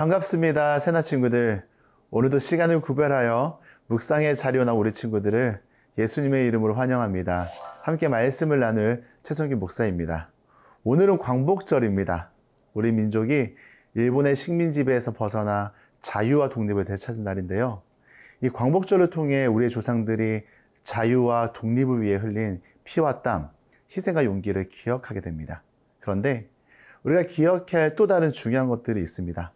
반갑습니다. 새나 친구들. 오늘도 시간을 구별하여 묵상의 자리에 나온 우리 친구들을 예수님의 이름으로 환영합니다. 함께 말씀을 나눌 최성규 목사입니다. 오늘은 광복절입니다. 우리 민족이 일본의 식민 지배에서 벗어나 자유와 독립을 되찾은 날인데요. 이 광복절을 통해 우리의 조상들이 자유와 독립을 위해 흘린 피와 땀, 희생과 용기를 기억하게 됩니다. 그런데 우리가 기억해야 할 또 다른 중요한 것들이 있습니다.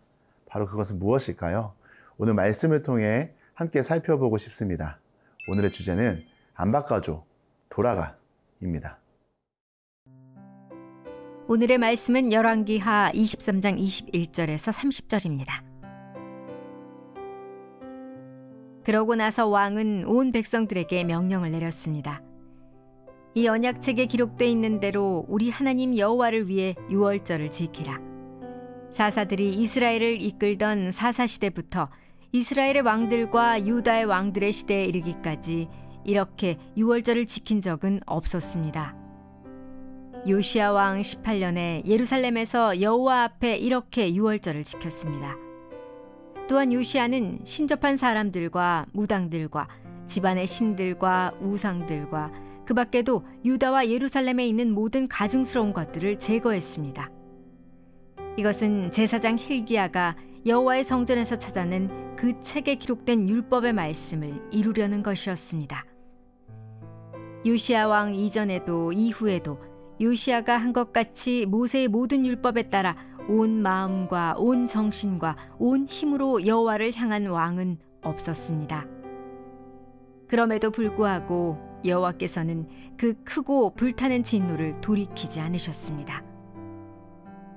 바로 그것은 무엇일까요? 오늘 말씀을 통해 함께 살펴보고 싶습니다. 오늘의 주제는 안 바꿔줘, 돌아가입니다. 오늘의 말씀은 열왕기하 23장 21절에서 30절입니다. 그러고 나서 왕은 온 백성들에게 명령을 내렸습니다. 이 언약책에 기록되어 있는 대로 우리 하나님 여호와를 위해 유월절을 지키라. 사사들이 이스라엘을 이끌던 사사시대부터 이스라엘의 왕들과 유다의 왕들의 시대에 이르기까지 이렇게 유월절을 지킨 적은 없었습니다. 요시야 왕 18년에 예루살렘에서 여호와 앞에 이렇게 유월절을 지켰습니다. 또한 요시야는 신접한 사람들과 무당들과 집안의 신들과 우상들과 그 밖에도 유다와 예루살렘에 있는 모든 가증스러운 것들을 제거했습니다. 이것은 제사장 hil기야가 여호와의 성전에서 찾아낸 그 책에 기록된 율법의 말씀을 이루려는 것이었습니다. 요시야 왕 이전에도 이후에도 요시야가 한 것 같이 모세의 모든 율법에 따라 온 마음과 온 정신과 온 힘으로 여호와를 향한 왕은 없었습니다. 그럼에도 불구하고 여호와께서는 그 크고 불타는 진노를 돌이키지 않으셨습니다.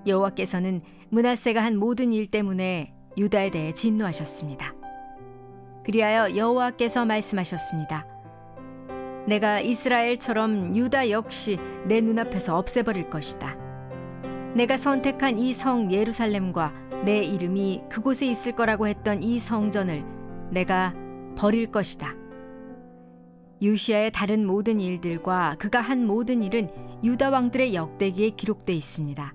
여호와께서는 므낫세가 한 모든 일 때문에 유다에 대해 진노하셨습니다. 그리하여 여호와께서 말씀하셨습니다. 내가 이스라엘처럼 유다 역시 내 눈앞에서 없애버릴 것이다. 내가 선택한 이 성 예루살렘과 내 이름이 그곳에 있을 거라고 했던 이 성전을 내가 버릴 것이다. 요시야의 다른 모든 일들과 그가 한 모든 일은 유다 왕들의 역대기에 기록되어 있습니다.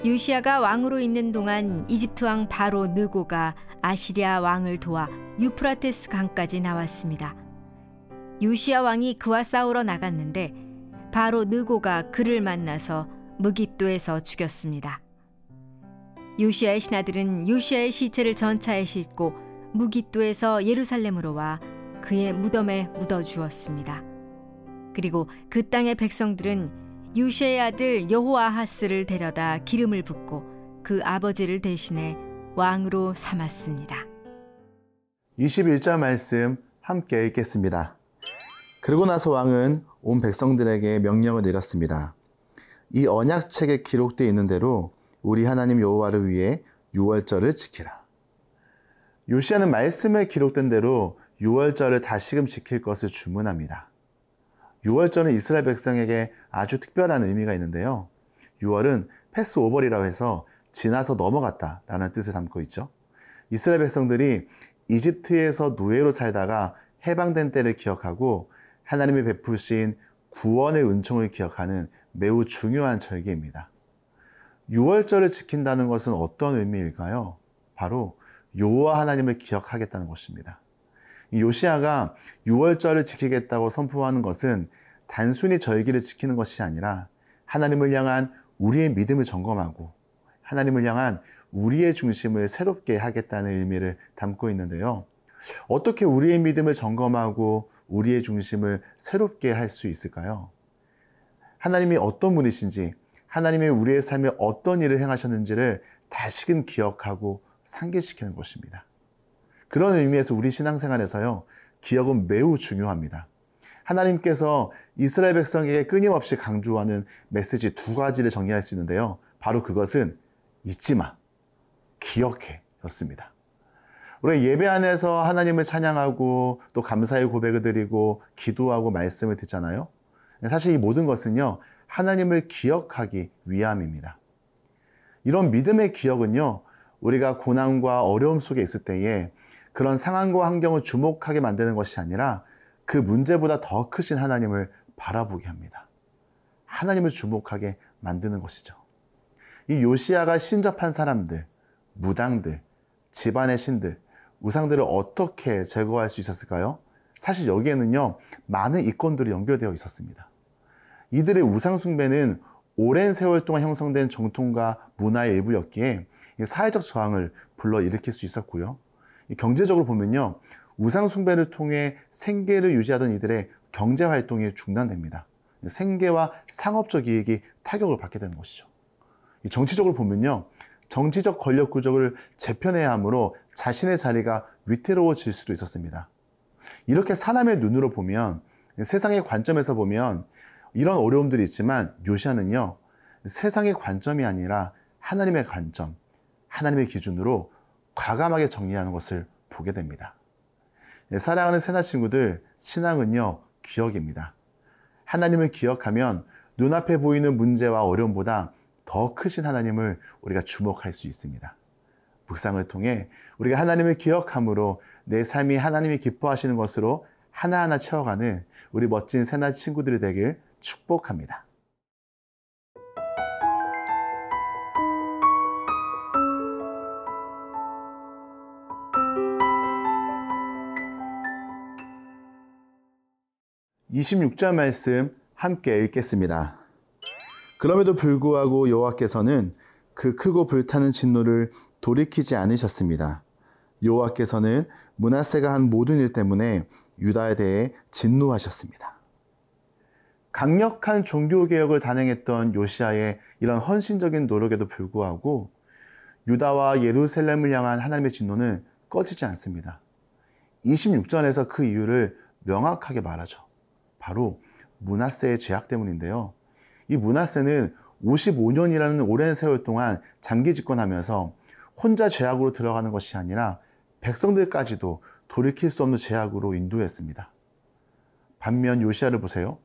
요시야가 왕으로 있는 동안 이집트 왕 바로 느고가 아시리아 왕을 도와 유프라테스 강까지 나왔습니다. 요시야 왕이 그와 싸우러 나갔는데 바로 느고가 그를 만나서 무깃도에서 죽였습니다. 요시야의 신하들은 요시야의 시체를 전차에 싣고 무깃도에서 예루살렘으로 와 그의 무덤에 묻어주었습니다. 그리고 그 땅의 백성들은 요시야의 아들 여호아하스를 데려다 기름을 붓고 그 아버지를 대신해 왕으로 삼았습니다. 21절 말씀 함께 읽겠습니다. 그러고 나서 왕은 온 백성들에게 명령을 내렸습니다. 이 언약책에 기록되어 있는 대로 우리 하나님 여호와를 위해 유월절을 지키라. 요시야는 말씀에 기록된 대로 유월절을 다시금 지킬 것을 주문합니다. 유월절은 이스라엘 백성에게 아주 특별한 의미가 있는데요. 유월은 패스오버리라고 해서 지나서 넘어갔다라는 뜻을 담고 있죠. 이스라엘 백성들이 이집트에서 노예로 살다가 해방된 때를 기억하고 하나님이 베푸신 구원의 은총을 기억하는 매우 중요한 절기입니다. 유월절을 지킨다는 것은 어떤 의미일까요? 바로 여호와 하나님을 기억하겠다는 것입니다. 요시야가 유월절을 지키겠다고 선포하는 것은 단순히 절기를 지키는 것이 아니라 하나님을 향한 우리의 믿음을 점검하고 하나님을 향한 우리의 중심을 새롭게 하겠다는 의미를 담고 있는데요. 어떻게 우리의 믿음을 점검하고 우리의 중심을 새롭게 할 수 있을까요? 하나님이 어떤 분이신지, 하나님이 우리의 삶에 어떤 일을 행하셨는지를 다시금 기억하고 상기시키는 것입니다. 그런 의미에서 우리 신앙생활에서요, 기억은 매우 중요합니다. 하나님께서 이스라엘 백성에게 끊임없이 강조하는 메시지 두 가지를 정리할 수 있는데요. 바로 그것은 잊지 마, 기억해 였습니다. 우리가 예배 안에서 하나님을 찬양하고 또 감사의 고백을 드리고 기도하고 말씀을 듣잖아요. 사실 이 모든 것은요, 하나님을 기억하기 위함입니다. 이런 믿음의 기억은요, 우리가 고난과 어려움 속에 있을 때에 그런 상황과 환경을 주목하게 만드는 것이 아니라 그 문제보다 더 크신 하나님을 바라보게 합니다. 하나님을 주목하게 만드는 것이죠. 이 요시야가 신접한 사람들, 무당들, 집안의 신들, 우상들을 어떻게 제거할 수 있었을까요? 사실 여기에는요, 많은 이권들이 연결되어 있었습니다. 이들의 우상 숭배는 오랜 세월 동안 형성된 정통과 문화의 일부였기에 사회적 저항을 불러일으킬 수 있었고요. 경제적으로 보면요, 우상 숭배를 통해 생계를 유지하던 이들의 경제 활동이 중단됩니다. 생계와 상업적 이익이 타격을 받게 되는 것이죠. 정치적으로 보면요, 정치적 권력 구조를 재편해야 하므로 자신의 자리가 위태로워질 수도 있었습니다. 이렇게 사람의 눈으로 보면, 세상의 관점에서 보면 이런 어려움들이 있지만 요시야는요, 세상의 관점이 아니라 하나님의 관점, 하나님의 기준으로 과감하게 정리하는 것을 보게 됩니다. 사랑하는 새나 친구들, 신앙은요, 기억입니다. 하나님을 기억하면 눈앞에 보이는 문제와 어려움보다 더 크신 하나님을 우리가 주목할 수 있습니다. 묵상을 통해 우리가 하나님을 기억함으로 내 삶이 하나님이 기뻐하시는 것으로 하나하나 채워가는 우리 멋진 새나 친구들이 되길 축복합니다. (26절) 말씀 함께 읽겠습니다. 그럼에도 불구하고 여호와께서는 그 크고 불타는 진노를 돌이키지 않으셨습니다. 여호와께서는 므낫세가 한 모든 일 때문에 유다에 대해 진노하셨습니다. 강력한 종교개혁을 단행했던 요시야의 이런 헌신적인 노력에도 불구하고 유다와 예루살렘을 향한 하나님의 진노는 꺼지지 않습니다. 26절에서 그 이유를 명확하게 말하죠. 바로 므낫세의 죄악 때문인데요. 이 므낫세는 55년이라는 오랜 세월 동안 장기 집권하면서 혼자 죄악으로 들어가는 것이 아니라 백성들까지도 돌이킬 수 없는 죄악으로 인도했습니다. 반면 요시야를 보세요.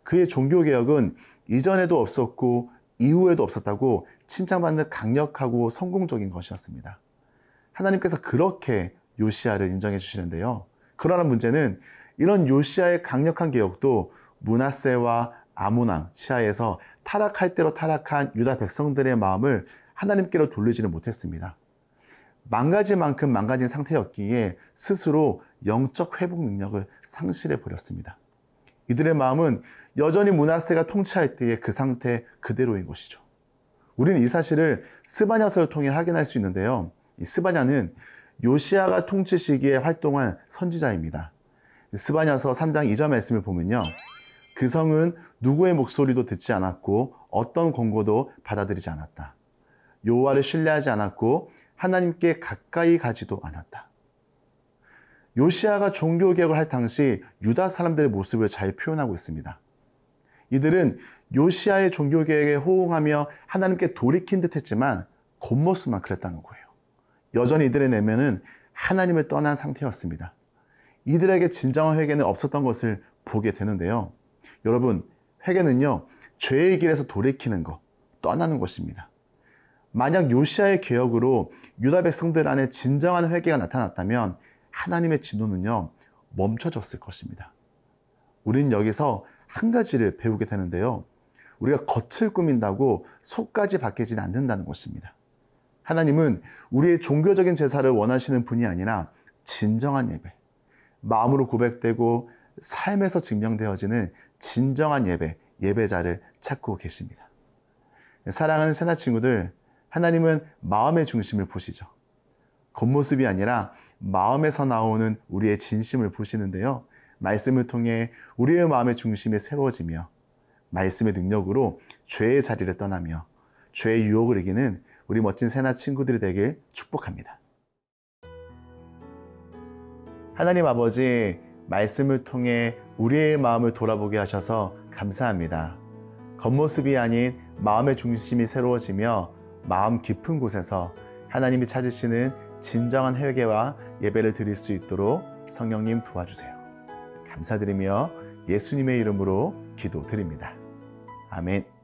그의 종교개혁은 이전에도 없었고 이후에도 없었다고 칭찬받는 강력하고 성공적인 것이었습니다. 하나님께서 그렇게 요시야를 인정해 주시는데요. 그러나 문제는 이런 요시야의 강력한 개혁도 므낫세와 아몬 왕 시하에서 타락할 대로 타락한 유다 백성들의 마음을 하나님께로 돌리지는 못했습니다. 망가질 만큼 망가진 상태였기에 스스로 영적 회복 능력을 상실해 버렸습니다. 이들의 마음은 여전히 므낫세가 통치할 때의 그 상태 그대로인 것이죠. 우리는 이 사실을 스바냐서를 통해 확인할 수 있는데요. 이 스바냐는 요시야가 통치 시기에 활동한 선지자입니다. 스바냐서 3장 2절 말씀을 보면요, 그 성은 누구의 목소리도 듣지 않았고 어떤 권고도 받아들이지 않았다. 여호와를 신뢰하지 않았고 하나님께 가까이 가지도 않았다. 요시야가 종교개혁을 할 당시 유다 사람들의 모습을 잘 표현하고 있습니다. 이들은 요시야의 종교개혁에 호응하며 하나님께 돌이킨 듯 했지만 겉모습만 그랬다는 거예요. 여전히 이들의 내면은 하나님을 떠난 상태였습니다. 이들에게 진정한 회개는 없었던 것을 보게 되는데요. 여러분, 회개는요, 죄의 길에서 돌이키는 것, 떠나는 것입니다. 만약 요시야의 개혁으로 유다 백성들 안에 진정한 회개가 나타났다면 하나님의 진노는요, 멈춰졌을 것입니다. 우린 여기서 한 가지를 배우게 되는데요. 우리가 겉을 꾸민다고 속까지 바뀌지는 않는다는 것입니다. 하나님은 우리의 종교적인 제사를 원하시는 분이 아니라 진정한 예배, 마음으로 고백되고 삶에서 증명되어지는 진정한 예배, 예배자를 찾고 계십니다. 사랑하는 새나 친구들, 하나님은 마음의 중심을 보시죠. 겉모습이 아니라 마음에서 나오는 우리의 진심을 보시는데요. 말씀을 통해 우리의 마음의 중심이 새로워지며 말씀의 능력으로 죄의 자리를 떠나며 죄의 유혹을 이기는 우리 멋진 새나 친구들이 되길 축복합니다. 하나님 아버지, 말씀을 통해 우리의 마음을 돌아보게 하셔서 감사합니다. 겉모습이 아닌 마음의 중심이 새로워지며 마음 깊은 곳에서 하나님이 찾으시는 진정한 회개와 예배를 드릴 수 있도록 성령님 도와주세요. 감사드리며 예수님의 이름으로 기도드립니다. 아멘.